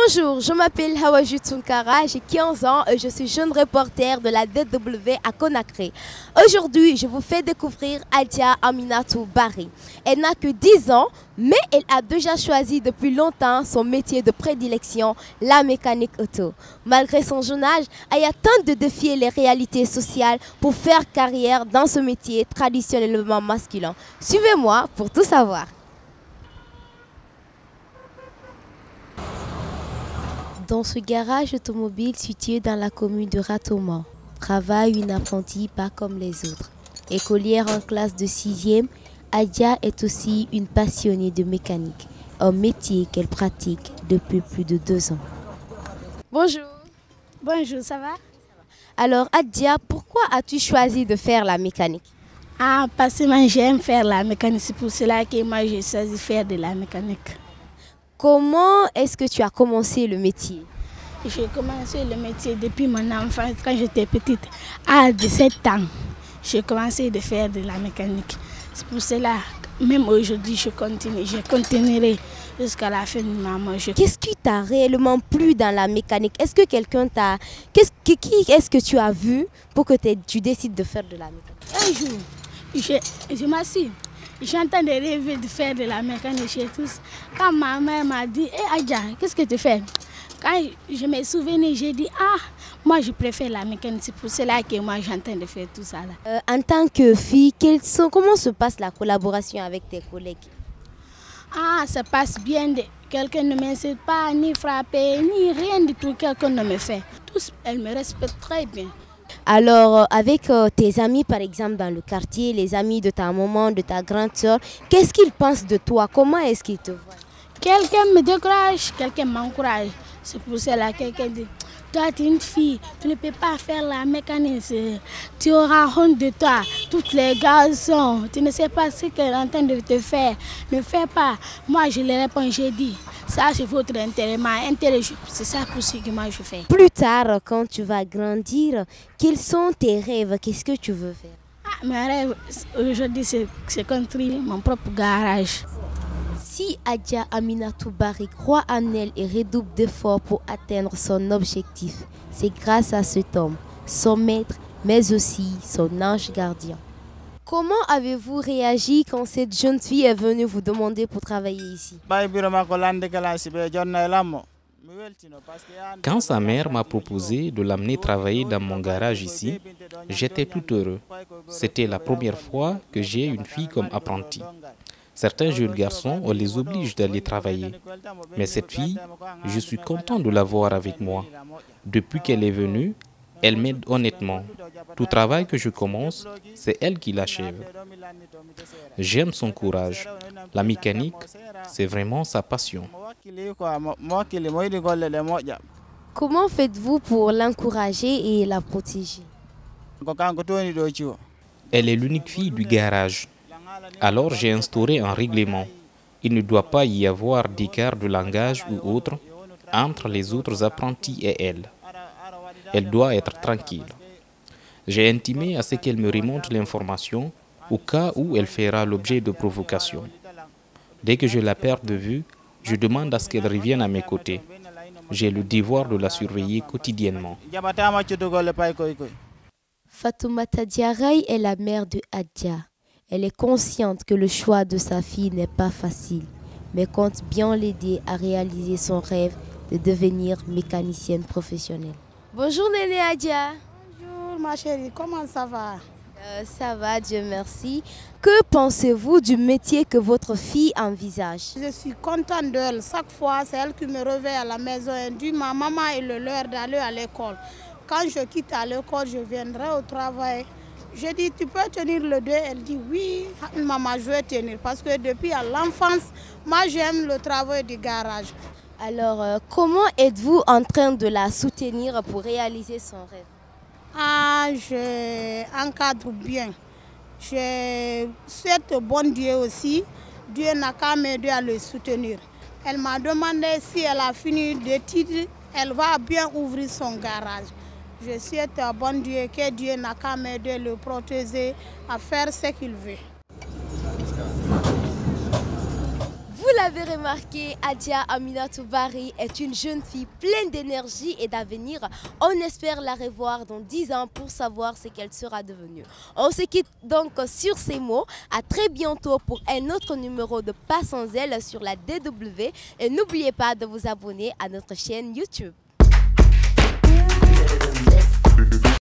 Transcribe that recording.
Bonjour, je m'appelle Hawaju Tsunkara, j'ai 15 ans et je suis jeune reporter de la DW à Conakry. Aujourd'hui, je vous fais découvrir Adja Aminatou Barry. Elle n'a que 10 ans, mais elle a déjà choisi depuis longtemps son métier de prédilection, la mécanique auto. Malgré son jeune âge, elle tente de défier les réalités sociales pour faire carrière dans ce métier traditionnellement masculin. Suivez-moi pour tout savoir. Dans ce garage automobile situé dans la commune de Ratoma, travaille une apprentie pas comme les autres. Écolière en classe de 6e, Adja est aussi une passionnée de mécanique, un métier qu'elle pratique depuis plus de 2 ans. Bonjour. Bonjour, ça va? Alors Adja, pourquoi as-tu choisi de faire la mécanique? Parce que moi j'aime faire la mécanique, c'est pour cela que moi j'ai choisi de faire de la mécanique. Comment est-ce que tu as commencé le métier? J'ai commencé le métier depuis mon enfance, quand j'étais petite. À 17 ans, j'ai commencé de faire de la mécanique. C'est pour cela, même aujourd'hui, je continuerai jusqu'à la fin de ma mort. Qu'est-ce qui t'a réellement plu dans la mécanique? Est-ce que quelqu'un t'a... Qui est-ce que tu as vu pour que tu décides de faire de la mécanique? Un jour, je m'assis. J'ai en train de rêver de faire de la mécanique chez tous. Quand ma mère m'a dit, Adja, qu'est-ce que tu fais? Quand je me souvenais, j'ai dit, moi je préfère la mécanique. C'est pour cela que moi j'ai en train de faire tout ça. Là. En tant que fille, comment se passe la collaboration avec tes collègues? Ça passe bien. Quelqu'un ne m'incite pas, ni frapper, ni rien du tout. Quelqu'un ne me fait. Tous, elles me respectent très bien. Alors, avec tes amis, par exemple, dans le quartier, les amis de ta maman, de ta grande soeur, qu'est-ce qu'ils pensent de toi? Comment est-ce qu'ils te voient? Quelqu'un me décourage, quelqu'un m'encourage. C'est pour cela que quelqu'un dit, toi tu es une fille, tu ne peux pas faire la mécanique, tu auras honte de toi. Tous les garçons, tu ne sais pas ce qu'elle est en train de te faire. Ne fais pas. Moi je lui réponds, j'ai dit, ça c'est votre intérêt, c'est ça pour ce que moi je fais. Plus tard, quand tu vas grandir, quels sont tes rêves? Qu'est-ce que tu veux faire? Mes rêves aujourd'hui c'est construire mon propre garage. Si Adja Aminatou Barry croit en elle et redouble d'efforts pour atteindre son objectif, c'est grâce à cet homme, son maître, mais aussi son ange gardien. Comment avez-vous réagi quand cette jeune fille est venue vous demander pour travailler ici? Quand sa mère m'a proposé de l'amener travailler dans mon garage ici, j'étais tout heureux. C'était la première fois que j'ai une fille comme apprentie. Certains jeunes garçons, on les oblige d'aller travailler. Mais cette fille, je suis content de la voir avec moi. Depuis qu'elle est venue, elle m'aide honnêtement. Tout travail que je commence, c'est elle qui l'achève. J'aime son courage. La mécanique, c'est vraiment sa passion. Comment faites-vous pour l'encourager et la protéger? Elle est l'unique fille du garage. Alors j'ai instauré un règlement. Il ne doit pas y avoir d'écart de langage ou autre entre les autres apprentis et elle. Elle doit être tranquille. J'ai intimé à ce qu'elle me remonte l'information au cas où elle fera l'objet de provocations. Dès que je la perds de vue, je demande à ce qu'elle revienne à mes côtés. J'ai le devoir de la surveiller quotidiennement. Fatoumata Diarraï est la mère de Adja. Elle est consciente que le choix de sa fille n'est pas facile, mais compte bien l'aider à réaliser son rêve de devenir mécanicienne professionnelle. Bonjour Néné Adja. Bonjour ma chérie, comment ça va? Ça va, Dieu merci. Que pensez-vous du métier que votre fille envisage? Je suis contente d'elle. Chaque fois, c'est elle qui me réveille à la maison et dit ma maman est l'heure d'aller à l'école. Quand je quitte à l'école, je viendrai au travail. Je dis, tu peux tenir le 2? Elle dit, oui, maman, je vais tenir. Parce que depuis à l'enfance, moi, j'aime le travail du garage. Alors, comment êtes-vous en train de la soutenir pour réaliser son rêve? Je encadre bien. Je souhaite au bon Dieu aussi. Dieu n'a qu'à m'aider à le soutenir. Elle m'a demandé si elle a fini d'études, elle va bien ouvrir son garage. Je souhaite à bon Dieu que Dieu n'a qu'à m'aider à le protéger, à faire ce qu'il veut. Vous l'avez remarqué, Adia Aminatou Barry est une jeune fille pleine d'énergie et d'avenir. On espère la revoir dans 10 ans pour savoir ce qu'elle sera devenue. On se quitte donc sur ces mots. À très bientôt pour un autre numéro de Pas sans elle sur la DW. Et n'oubliez pas de vous abonner à notre chaîne YouTube.